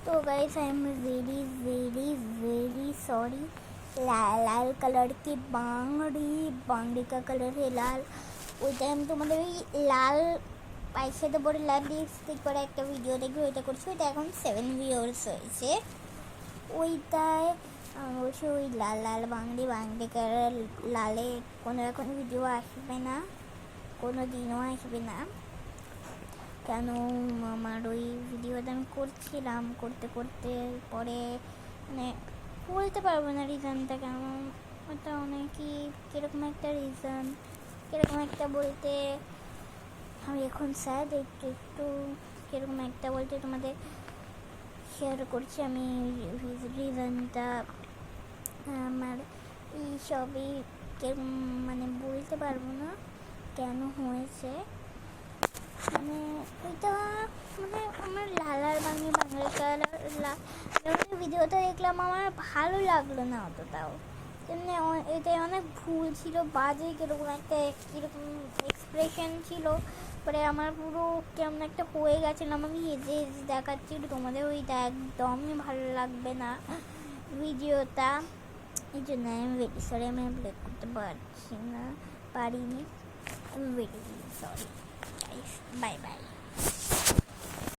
तो guys I am very very very sorry. Lal colour की बांगड़ी का कलर है लाल। ওই টাইম তোমাদের ওই লাল পায়ের সাথে পরে লাল লিপস্টিক করে একটা ভিডিও দেখবে, ওইটা করছি। ওইটা এখন 7 ভিউয়ার্স হয়েছে। ওইটায় অবশ্যই ওই লাল লাল বাংলি কালার লালে কোনো এখন ভিডিও আসবে না, কোনো দিনও আসবে না। কেন আমার ওই ভিডিওটা আমি করছিলাম, করতে করতে পরে মানে বলতে পারবো না রিজনটা কেন। ওটা অনেকই কীরকম একটা রিজন, কীরকম একটা বলতে আমি এখন স্যাড একটু একটু কীরকম একটা বলতে তোমাদের শেয়ার করছি আমি রিজনটা। আমার এই সবই মানে বলতে পারবো না কেন হয়েছে। মানে ওইটা মানে আমার লালার বাংলা কালার ভিডিওটা দেখলাম, আমার ভালো লাগলো না অতটাও। তেমনি এটাই অনেক ভুল ছিল, বাজে কীরকম কীরকম এক্সপ্রেশন ছিল। পরে আমার পুরো কেমন একটা হয়ে গেছিলাম, আমি হেজে হেজে দেখাচ্ছি তোমাদের, ওইটা একদমই ভালো লাগবে না ভিডিওটা। এই জন্য আমি ভেরি সরি, আমি আপলোড করতে পারিনি। আমি ভেরি সরি। Bye bye.